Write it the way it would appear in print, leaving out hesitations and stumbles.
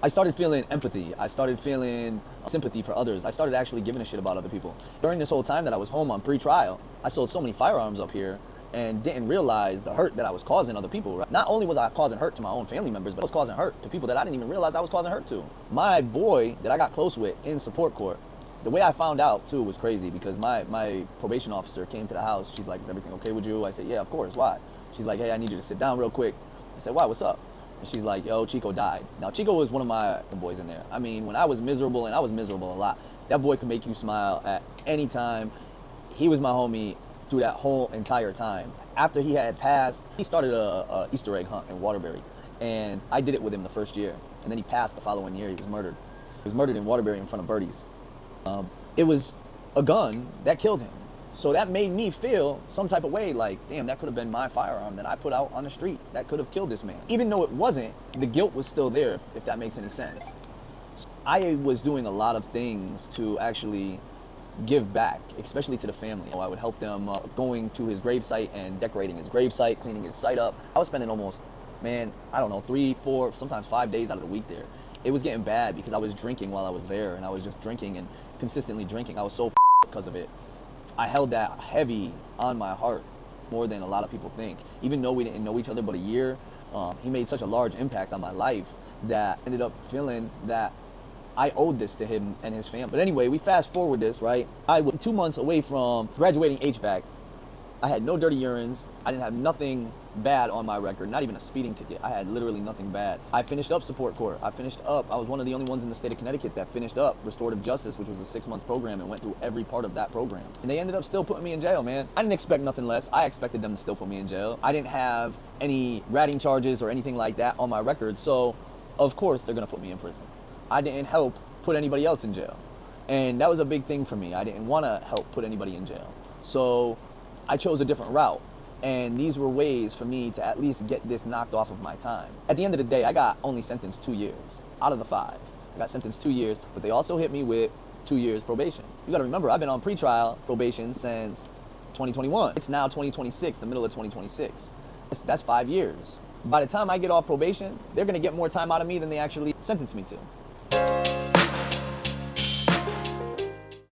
I started feeling empathy. I started feeling sympathy for others. I started actually giving a shit about other people. During this whole time that I was home on pre-trial, I sold so many firearms up here and didn't realize the hurt that I was causing other people. Right? Not only was I causing hurt to my own family members, but I was causing hurt to people that I didn't even realize I was causing hurt to. My boy that I got close with in support court, the way I found out too was crazy because my probation officer came to the house. She's like, "Is everything okay with you?" I said, "Yeah, of course. Why?" She's like, "Hey, I need you to sit down real quick." I said, "Why? What's up?" And she's like, "Yo, Chico died." Now, Chico was one of my boys in there. I mean, when I was miserable, and I was miserable a lot, that boy could make you smile at any time. He was my homie through that whole entire time. After he had passed, he started a Easter egg hunt in Waterbury. And I did it with him the first year. And then he passed the following year. He was murdered. He was murdered in Waterbury in front of birdies. It was a gun that killed him. So that made me feel some type of way like, damn, that could have been my firearm that I put out on the street. That could have killed this man. Even though it wasn't, the guilt was still there, if that makes any sense. So I was doing a lot of things to actually give back, especially to the family. I would help them going to his gravesite and decorating his gravesite, cleaning his site up. I was spending almost, man, I don't know, 3, 4, sometimes 5 days out of the week there. It was getting bad because I was drinking while I was there, and I was just drinking and consistently drinking. I was so because of it. I held that heavy on my heart more than a lot of people think. Even though we didn't know each other but a year, he made such a large impact on my life that I ended up feeling that I owed this to him and his family. But anyway, we fast forward this, right? I was 2 months away from graduating HVAC. I had no dirty urines. I didn't have nothing bad on my record, not even a speeding ticket. I had literally nothing bad. I finished up support court. I was one of the only ones in the state of Connecticut that finished up restorative justice, which was a 6-month program, and went through every part of that program. And they ended up still putting me in jail, man. I didn't expect nothing less. I expected them to still put me in jail. I didn't have any ratting charges or anything like that on my record, so of course they're gonna put me in prison. I didn't help put anybody else in jail. And that was a big thing for me. I didn't wanna help put anybody in jail. So I chose a different route. And these were ways for me to at least get this knocked off of my time. At the end of the day, I got only sentenced 2 years out of the 5. I got sentenced 2 years, but they also hit me with 2 years probation. You gotta remember, I've been on pretrial probation since 2021. It's now 2026, the middle of 2026. That's 5 years. By the time I get off probation, they're gonna get more time out of me than they actually sentenced me to.